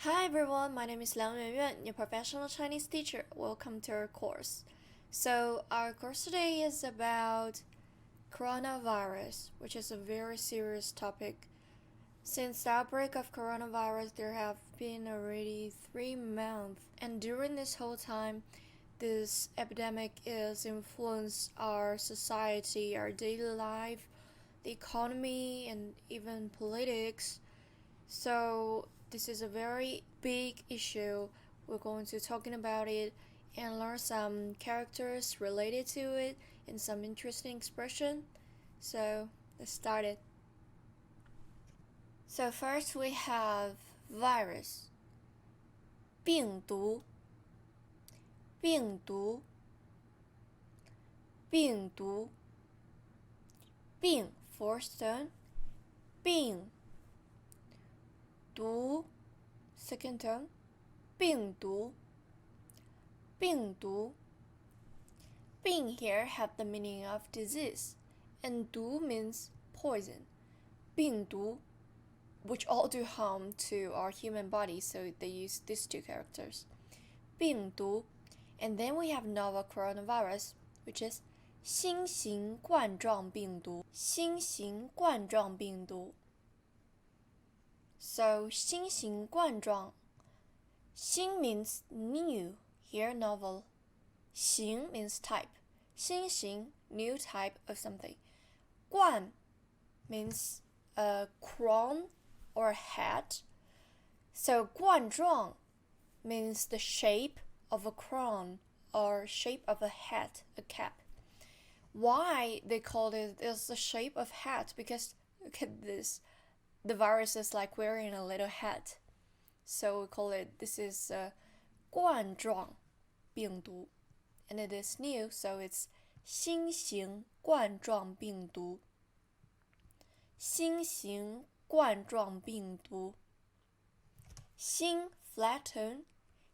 Hi everyone, my name is Liang Yuanyuan, your professional Chinese teacher. Welcome to our course. So our course today is about coronavirus, which is a very serious topic. Since the outbreak of coronavirus, there have been already 3 months, and during this whole time, this epidemic is influenced our society, our daily life, the economy, and even politics. So this is a very big issue. We're going to talking about it and learn some characters related to it and some interesting expression. So let's start it. So first we have virus. 病毒病毒病毒病 first turn 病毒 second term 病毒病毒 病 here have the meaning of disease, and 毒 means poison. 病毒 which all do harm to our human body, so they use these two characters. 病毒 and then we have novel coronavirus, which is 新型冠状病毒新型冠状病毒So, 新型冠状 新 means new, here novel. 型 means type. 新型, new type of something. 冠 means a crown or a hat. So, 冠状 means the shape of a crown or shape of a hat, a cap. Why they called it is the shape of hat? Because look at this. The virus is like wearing a little hat. So we call it, this is 冠状病毒. And it is new, so it's 新型冠状病毒新型冠状病毒新 flat tone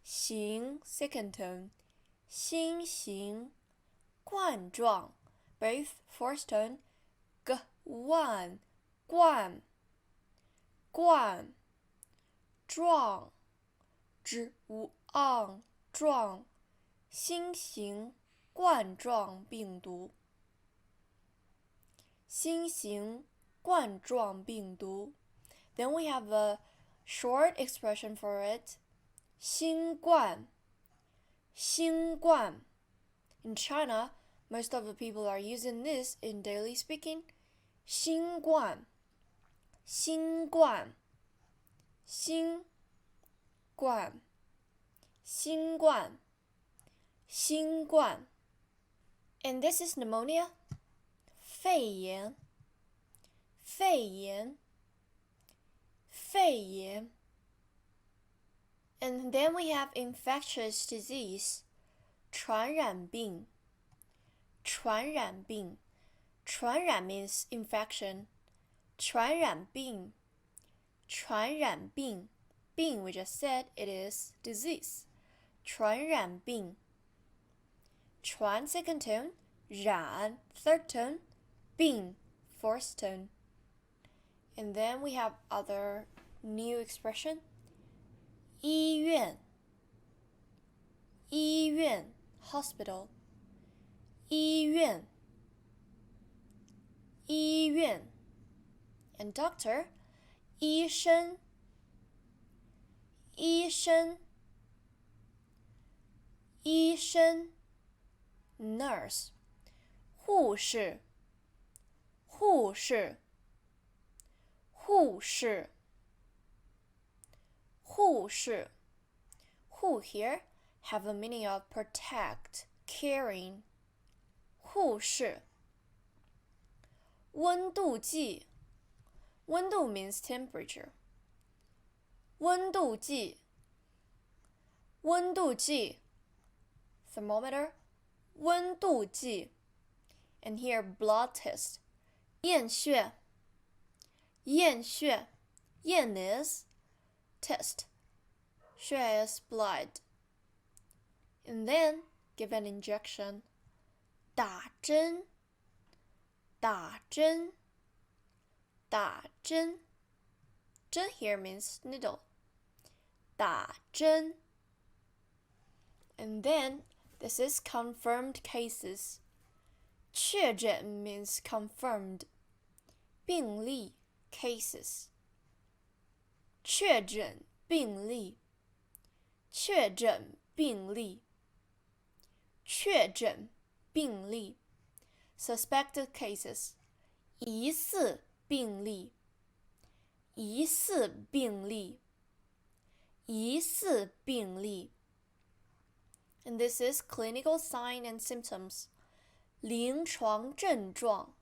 型 second tone 新型冠状 both first tone g 冠冠冠状之无昂状新型冠状病毒新型冠状病毒 Then we have a short expression for it 新冠新冠 In China, most of the people are using this in daily speaking 新冠新冠新冠新冠新冠 And this is pneumonia 肺炎肺炎肺炎 And then we have infectious disease 传染病传染病传染 means infection 传染病传染病病 we just said it is disease 传染病传 second tone 染 third tone 病 fourth tone And then we have other new expression 医院医院 hospital 医院医院 And doctor 医生医生医生 nurse 护士护士护士护士 Who here have a meaning of protect, caring 护士温度计温度 means temperature 温度计温度计 thermometer 温度计 And here blood test 验血验血验 is test 血 is blood And then give an injection 打针打针打针针 here means needle 打针 And then, this is confirmed cases. 确诊 means confirmed. 病例 cases. 确诊病例确诊病例确诊病例 Suspected cases. 疑似病例疑似病例疑似病例 And this is clinical sign and symptoms. 临床症状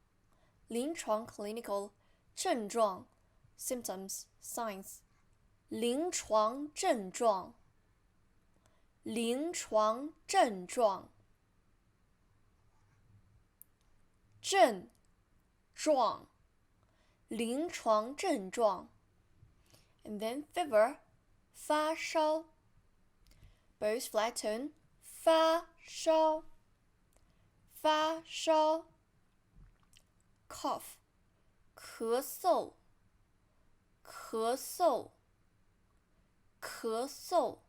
临床 clinical 症状 symptoms signs 临床症状临床症状症状临床症状 And then fever 发烧 Both flat tone 发烧发烧 cough 咳嗽咳嗽咳嗽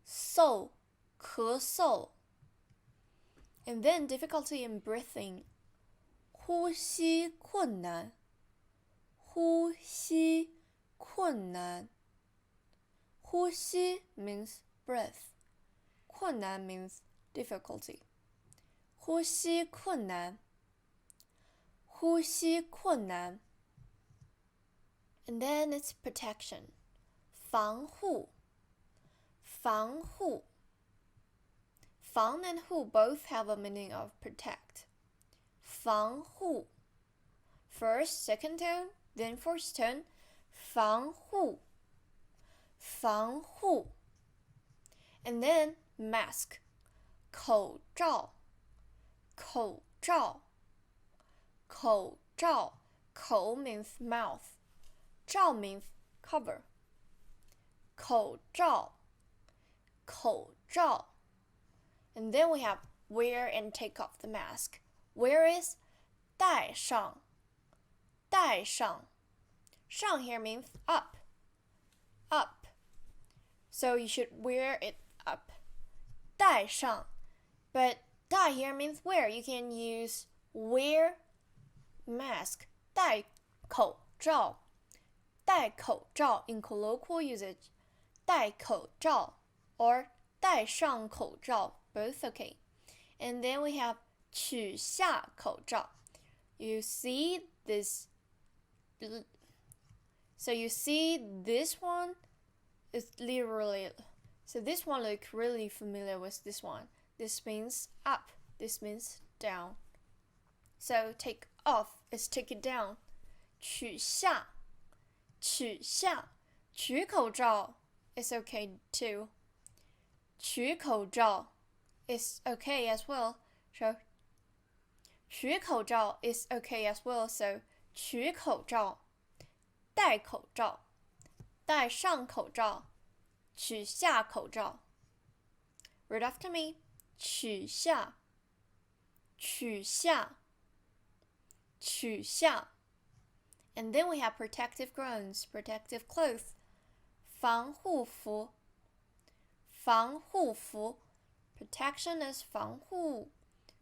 嗽咳嗽 And then difficulty in breathing 呼吸困难呼吸困难呼吸 means breath 困难 means difficulty 呼吸困难呼吸困难 And then it's protection 防护防护防 and 护 both have a meaning of protect 防护 First, second tone, then first tone 防护防护 And then mask 口罩口罩口罩口 means mouth 罩 means cover 口罩口罩 And then we have wear and take off the mask. Wear is 戴上戴上上 here means up up So you should wear it up 戴上 But 戴 here means wear. You can use wear mask 戴口罩戴口罩 in colloquial usage 戴口罩 or 戴上口罩 both okay. And then we have 取下口罩 You see this So you see this one is literally So this one looks really familiar with this one. This means up. This means down. So take off is take it down. 取下取下取口罩 is okay too. 取口罩 is okay as well. So 取口罩 is okay as well. So 取口罩戴口罩戴上口罩取下口罩 Read after me. 取下取下取下 And then we have protective grounds, protective clothes. 防护服防护服 Protection is 防护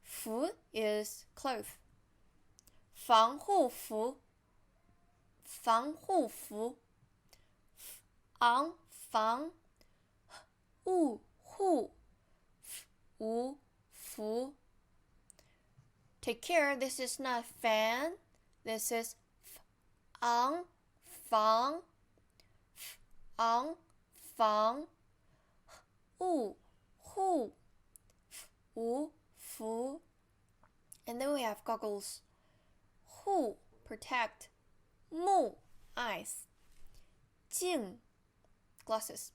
服 is cloth 防护服防护服防防护护无服 Take care, this is not fan, this is 防防防防护护无服 And then we have goggles 护 protect 目 eyes 镜 glasses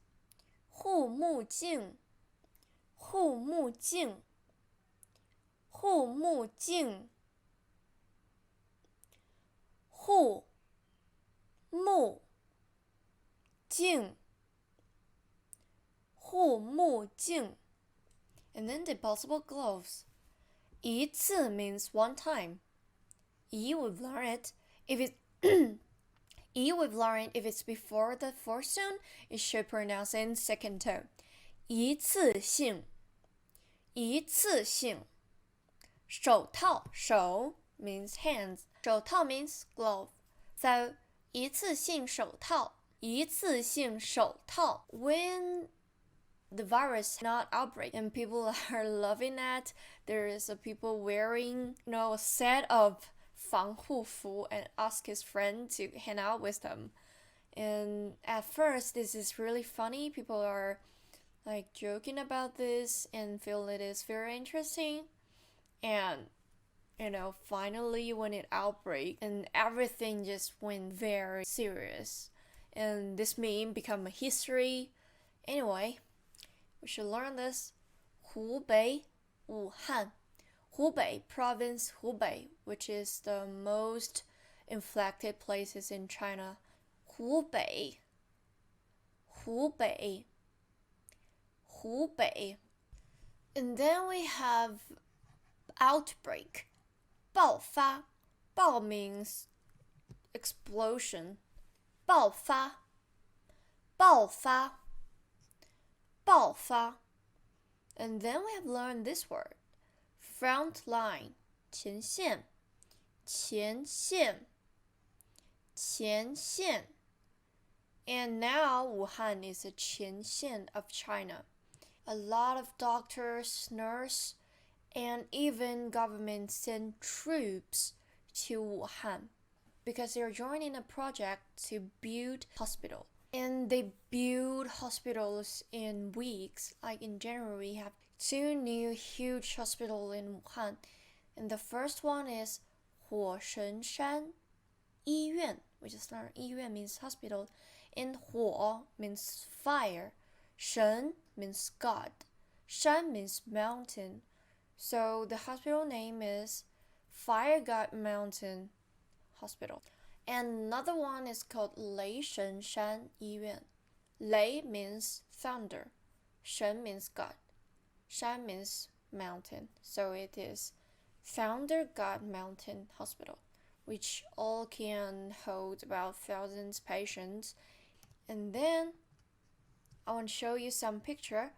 护目镜护目镜护目镜护目镜护目镜 And then disposable gloves 一次 means one time 一 we've learned it if it E we've learned if it's before the fourth tone, it should pronounce in second tone. 一次性，一次性。手套，手 means hands. 手套 means glove. So 一次性手套，一次性手套。When the virus not outbreak and people are loving that, there is a people wearing a set of 防护服 and ask his friend to hang out with them. And at first, this is really funny. People are like joking about this and feel it is very interesting. And finally when it outbreak and everything just went very serious. And this meme become a history. Anyway, we should learn this. 湖北, Wuhan. Hubei province, Hubei, which is the most infected places in China. Hubei. Hubei. Hubei. And then we have outbreak. 爆发. 爆 means explosion. 爆发. 爆发. 爆发. And then we have learned this word. Front line. 前线. 前线. 前线. And now Wuhan is a 前线 of China. A lot of doctors, nurses, and even government send troops to Wuhan because they're joining a project to build hospital. And they build hospitals in weeks. Like in January, we have 2 new huge hospitals in Wuhan. And the first one is 火神山医院, which is learned 医院 means hospital. And 火 means fire. 神 means God. 山 means mountain. So the hospital name is Fire God Mountain Hospital. And another one is called 雷神山医院. 雷 means thunder. 神 means God. 山 means mountain. So it is Thunder God Mountain Hospital, which all can hold about thousands patients. And then I want to show you some picture.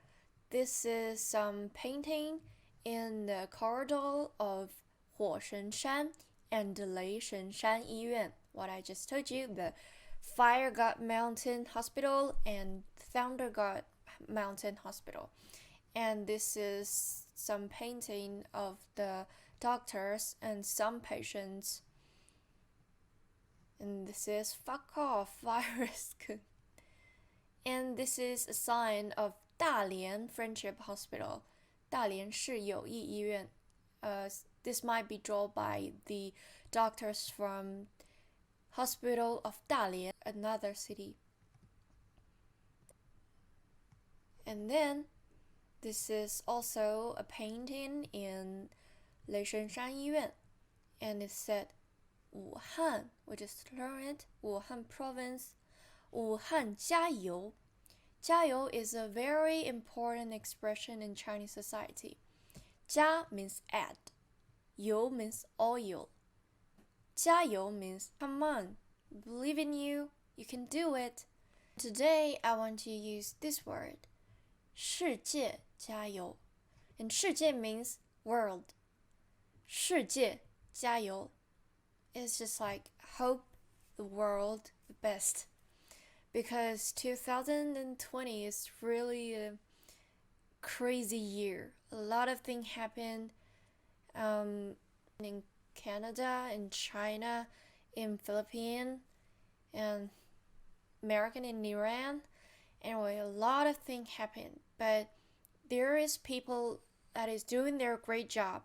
This is some painting in the corridor of 火神山 and 雷神山医院. What I just told you, the Fire God Mountain Hospital and Thunder God Mountain Hospital. And this is some painting of the doctors and some patients. And this is fuck off, virus. And this is a sign of 大连 Friendship Hospital. 大连市友谊医院. This might be drawn by the doctors from Hospital of Dalian, another city. And then this is also a painting in 雷神山医院, and it said 武汉, which is learned Wuhan province. 武汉加油. 加油 is a very important expression in Chinese society. 加 means add. 油 means oil. 加油 means come on, believe in you, you can do it. Today I want to use this word. 世界加油. And 世界 means world. 世界加油. It's just like hope the world the best. Because 2020 is really a crazy year. A lot of things happened in Canada, in China, in Philippines, and America and Iran. Anyway, a lot of things happened. But there is people that is doing their great job.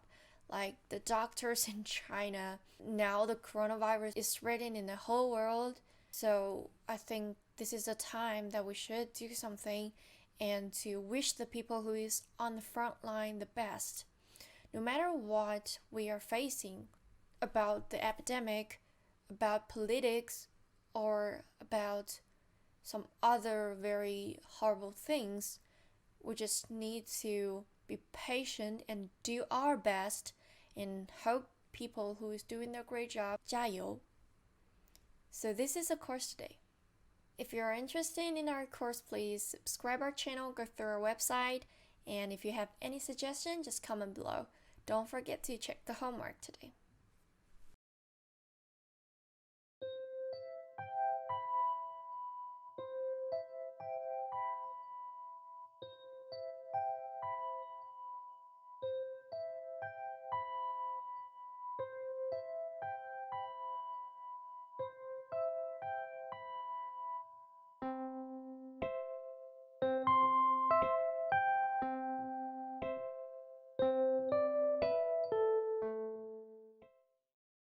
Like the doctors in China. Now the coronavirus is spreading in the whole world. So I think this is a time that we should do something and to wish the people who is on the front line the best. No matter what we are facing about the epidemic, about politics, or about some other very horrible things, we just need to be patient and do our best and hope people who is doing their great job, 加油. So this is a course today. If you are interested in our course, please subscribe our channel, go through our website, and if you have any suggestion, just comment below. Don't forget to check the homework today.